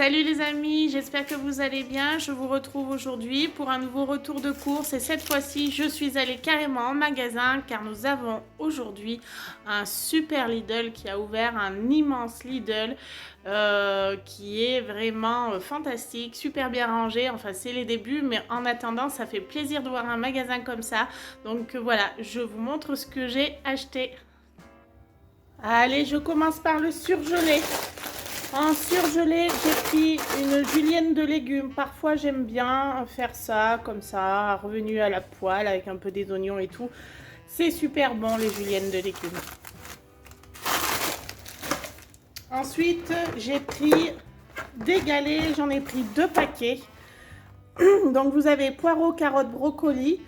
Salut les amis, j'espère que vous allez bien. Je vous retrouve aujourd'hui pour un nouveau retour de course et cette fois-ci je suis allée carrément en magasin car nous avons aujourd'hui un super Lidl qui a ouvert, un immense Lidl qui est vraiment fantastique, super bien rangé. Enfin c'est les débuts mais en attendant ça fait plaisir de voir un magasin comme ça. Donc voilà, je vous montre ce que j'ai acheté. Allez, je commence par le surgelé. En surgelé, j'ai pris une julienne de légumes. Parfois, j'aime bien faire ça, comme ça, revenu à la poêle avec un peu des oignons et tout. C'est super bon, les juliennes de légumes. Ensuite, j'ai pris des galets. J'en ai pris 2 paquets. Donc, vous avez poireaux, carottes, brocolis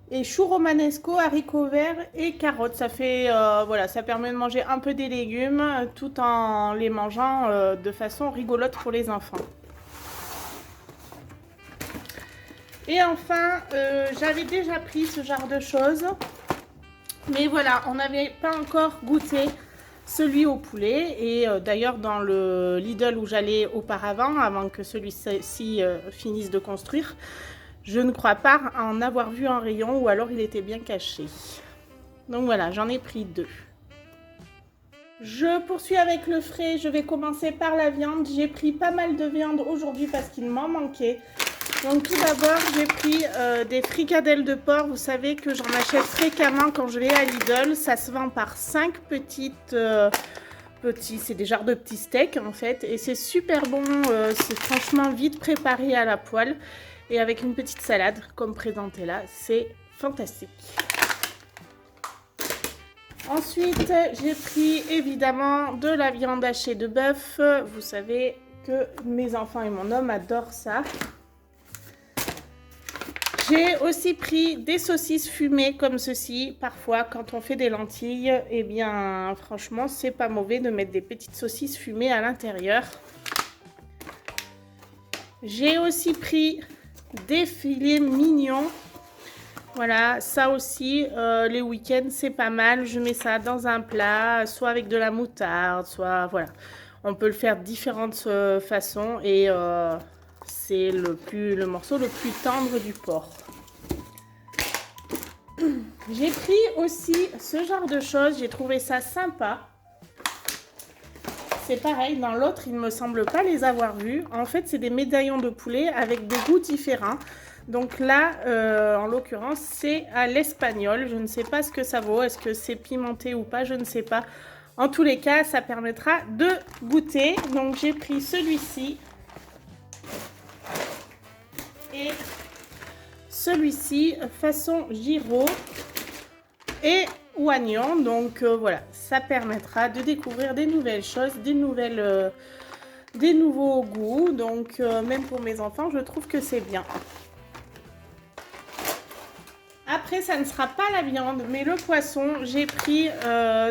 et choux romanesco, haricots verts et carottes. Ça fait voilà, ça permet de manger un peu des légumes tout en les mangeant de façon rigolote pour les enfants. Et enfin, j'avais déjà pris ce genre de choses, mais voilà, on n'avait pas encore goûté celui au poulet. Et d'ailleurs, dans le Lidl où j'allais auparavant, avant que celui-ci finisse de construire, je ne crois pas en avoir vu en rayon ou alors il était bien caché. Donc voilà, j'en ai pris 2. Je poursuis avec le frais, je vais commencer par la viande. J'ai pris pas mal de viande aujourd'hui parce qu'il m'en manquait. Donc tout d'abord, j'ai pris des fricadelles de porc. Vous savez que j'en achète fréquemment quand je vais à Lidl. Ça se vend par 5 c'est des genres de petits steaks en fait. Et c'est super bon, c'est franchement vite préparé à la poêle. Et avec une petite salade, comme présenté là, c'est fantastique. Ensuite, j'ai pris évidemment de la viande hachée de bœuf. Vous savez que mes enfants et mon homme adorent ça. J'ai aussi pris des saucisses fumées comme ceci. Parfois, quand on fait des lentilles, eh bien, franchement, c'est pas mauvais de mettre des petites saucisses fumées à l'intérieur. J'ai aussi pris des filets mignons. Voilà, ça aussi, les week-ends, c'est pas mal. Je mets ça dans un plat, soit avec de la moutarde, soit voilà. On peut le faire de différentes façons et c'est le morceau le plus tendre du porc. J'ai pris aussi ce genre de choses, j'ai trouvé ça sympa. C'est pareil, dans l'autre, il ne me semble pas les avoir vus. En fait, c'est des médaillons de poulet avec des goûts différents. Donc là, en l'occurrence, c'est à l'espagnol. Je ne sais pas ce que ça vaut. Est-ce que c'est pimenté ou pas? Je ne sais pas. En tous les cas, ça permettra de goûter. Donc, j'ai pris celui-ci. Et celui-ci, façon gyro et oignon. Donc, voilà, ça permettra de découvrir des nouvelles choses, des nouveaux goûts. Donc, même pour mes enfants, je trouve que c'est bien. Après, ça ne sera pas la viande, mais le poisson. J'ai pris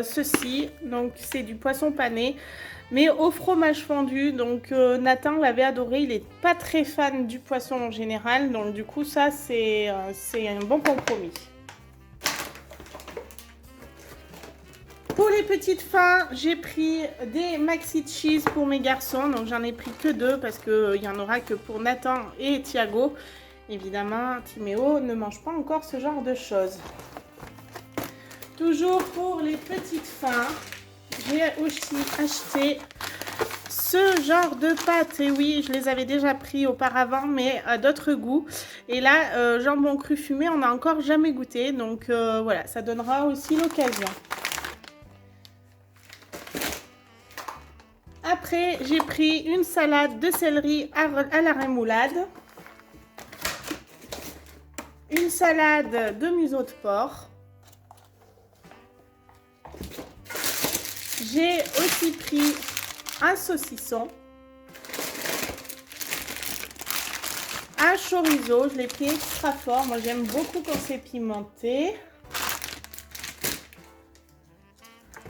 ceci. Donc, c'est du poisson pané, mais au fromage fondu. Donc, Nathan l'avait adoré. Il n'est pas très fan du poisson en général. Donc, du coup, ça, c'est un bon compromis. Pour les petites fins, j'ai pris des maxi cheese pour mes garçons. Donc, j'en ai pris que 2 parce qu'il n'y en aura que pour Nathan et Thiago. Évidemment, Timéo ne mange pas encore ce genre de choses. Toujours pour les petites fins, j'ai aussi acheté ce genre de pâtes. Et oui, je les avais déjà pris auparavant, mais à d'autres goûts. Et là, jambon cru fumé, on n'a encore jamais goûté. Donc voilà, ça donnera aussi l'occasion. Après, j'ai pris une salade de céleri à la rémoulade. Une salade de museau de porc. J'ai aussi pris un saucisson. Un chorizo, je l'ai pris extra fort. Moi, j'aime beaucoup quand c'est pimenté.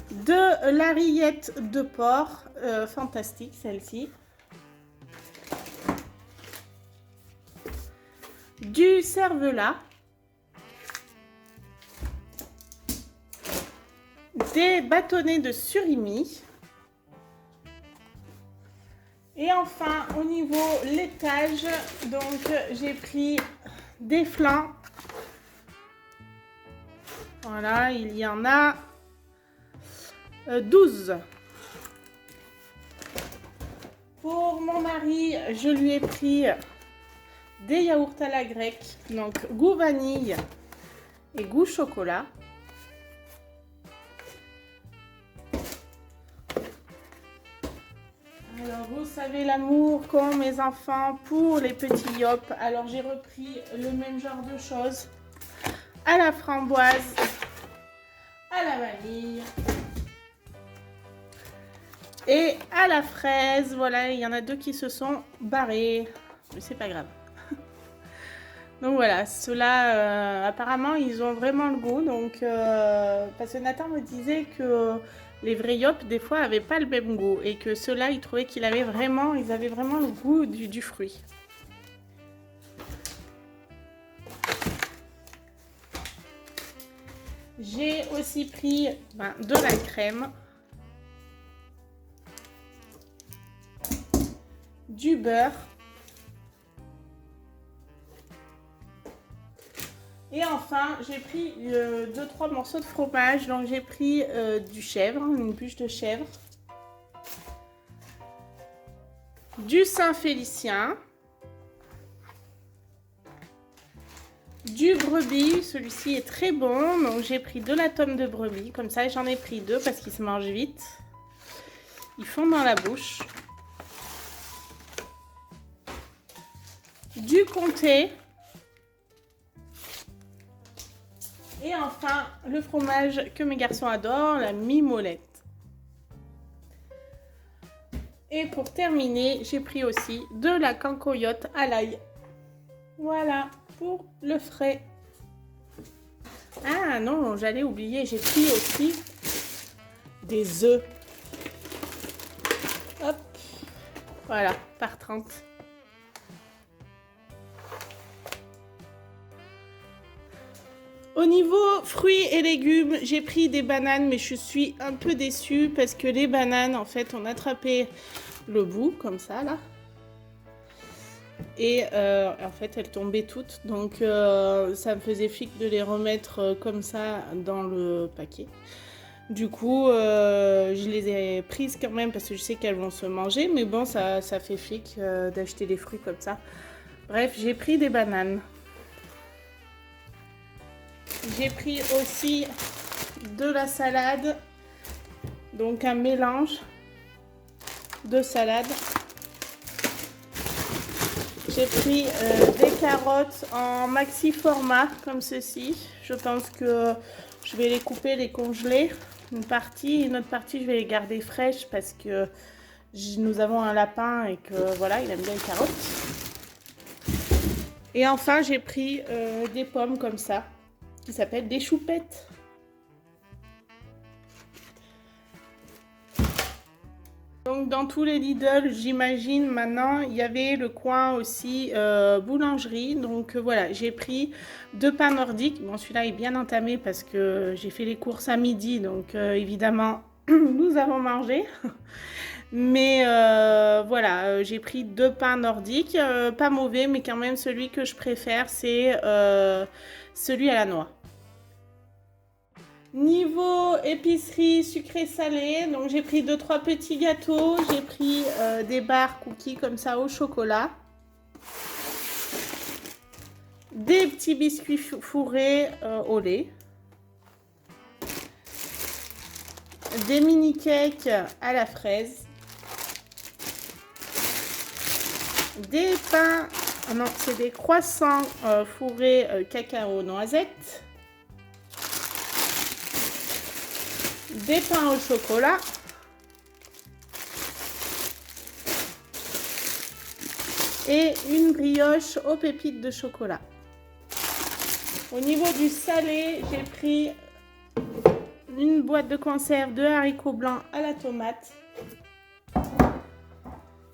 De la rillette de porc, fantastique celle-ci. Du cervelas, des bâtonnets de surimi Et enfin, au niveau laitage, donc j'ai pris des flancs. Voilà, il y en a 12. Pour mon mari, je lui ai pris des yaourts à la grecque, donc goût vanille et goût chocolat. Alors vous savez l'amour qu'ont mes enfants pour les petits yop. Alors j'ai repris le même genre de choses à la framboise, à la vanille et à la fraise. Voilà, il y en a 2 qui se sont barrés, mais c'est pas grave. Donc voilà, ceux-là, apparemment, ils ont vraiment le goût. Donc, parce que Nathan me disait que les vrais yop, des fois, n'avaient pas le même goût. Et que ceux-là, il trouvait qu'ils avaient vraiment le goût du fruit. J'ai aussi pris de la crème, du beurre. Et enfin, j'ai pris 2-3 morceaux de fromage. Donc, j'ai pris du chèvre, une bûche de chèvre, du Saint-Félicien, du brebis. Celui-ci est très bon. Donc, j'ai pris de la tome de brebis. Comme ça, j'en ai pris 2 parce qu'ils se mangent vite. Ils font dans la bouche. Du comté. Et enfin, le fromage que mes garçons adorent, la mimolette. Et pour terminer, j'ai pris aussi de la cancoyote à l'ail. Voilà, pour le frais. Ah non, j'allais oublier, j'ai pris aussi des œufs. Hop, voilà, par 30. Au niveau fruits et légumes, j'ai pris des bananes, mais je suis un peu déçue parce que les bananes, en fait, on a attrapé le bout, comme ça, là. Et en fait, elles tombaient toutes. Donc, ça me faisait flic de les remettre comme ça dans le paquet. Du coup, je les ai prises quand même parce que je sais qu'elles vont se manger. Mais bon, ça fait flic d'acheter des fruits comme ça. Bref, j'ai pris des bananes. J'ai pris aussi de la salade, donc un mélange de salade. J'ai pris des carottes en maxi format comme ceci. Je pense que je vais les couper, les congeler. Une autre partie, je vais les garder fraîches parce que nous avons un lapin et que voilà, il aime bien les carottes. Et enfin, j'ai pris des pommes comme ça, qui s'appellent des choupettes. Donc dans tous les Lidl, j'imagine maintenant, il y avait le coin aussi boulangerie. Donc voilà, j'ai pris 2 pains nordiques. Bon, celui-là est bien entamé parce que j'ai fait les courses à midi. Donc évidemment, nous avons mangé. Mais voilà, j'ai pris 2 pains nordiques. Pas mauvais, mais quand même celui que je préfère, c'est celui à la noix. Niveau épicerie sucré-salé, donc j'ai pris 2-3 petits gâteaux, j'ai pris des barres cookies comme ça au chocolat, des petits biscuits fourrés au lait, des mini cakes à la fraise, des pains, non c'est des croissants fourrés cacao noisette, des pains au chocolat, et une brioche aux pépites de chocolat. Au niveau du salé, j'ai pris une boîte de conserve de haricots blancs à la tomate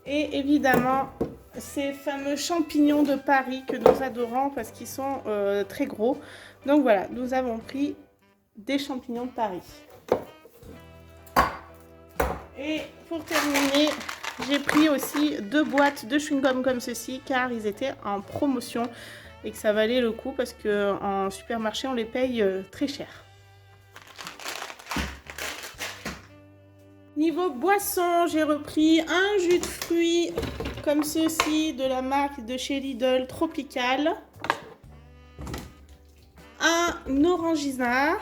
et évidemment ces fameux champignons de Paris que nous adorons parce qu'ils sont très gros. Donc voilà, nous avons pris des champignons de Paris. Et pour terminer, J'ai pris aussi 2 boîtes de chewing-gum comme ceci car ils étaient en promotion et que ça valait le coup parce qu'en supermarché on les paye très cher. Niveau boisson, j'ai repris un jus de fruits comme ceci de la marque de chez Lidl Tropical. Un Orangina.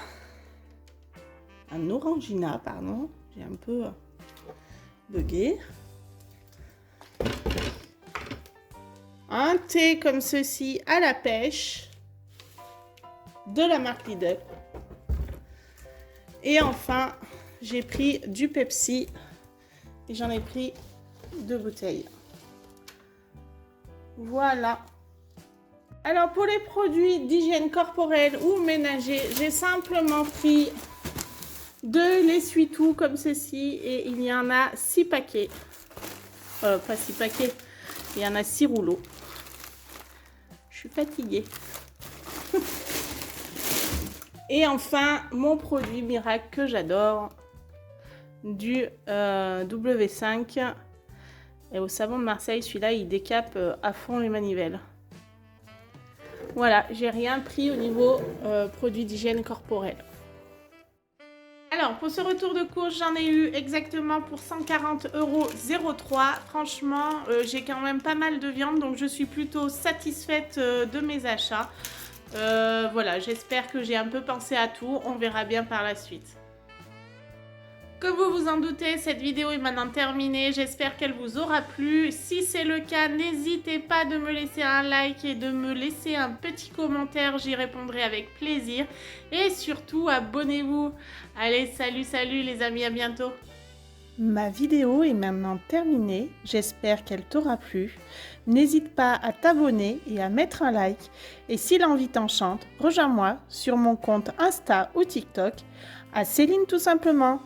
Pardon. J'ai un peu bugué. Un thé comme ceci à la pêche de la marque Lidl. Et enfin, j'ai pris du Pepsi et j'en ai pris 2 bouteilles. Voilà. Alors pour les produits d'hygiène corporelle ou ménager, j'ai simplement pris 2 l'essuie-tout comme ceci et il y en a 6 paquets. Pas 6 paquets, il y en a 6 rouleaux. Je suis fatiguée. Et enfin, mon produit miracle que j'adore, du W5. Et au savon de Marseille, celui-là, il décape à fond les manivelles. Voilà, j'ai rien pris au niveau produits d'hygiène corporelle. Alors, pour ce retour de course, j'en ai eu exactement pour 140,03 €. Franchement, j'ai quand même pas mal de viande, donc je suis plutôt satisfaite de mes achats. Voilà, j'espère que j'ai un peu pensé à tout. On verra bien par la suite. Comme vous vous en doutez, cette vidéo est maintenant terminée. J'espère qu'elle vous aura plu. Si c'est le cas, n'hésitez pas de me laisser un like et de me laisser un petit commentaire. J'y répondrai avec plaisir. Et surtout, abonnez-vous. Allez, salut les amis, à bientôt. Ma vidéo est maintenant terminée. J'espère qu'elle t'aura plu. N'hésite pas à t'abonner et à mettre un like. Et si l'envie t'enchante, rejoins-moi sur mon compte Insta ou TikTok à Céline tout simplement.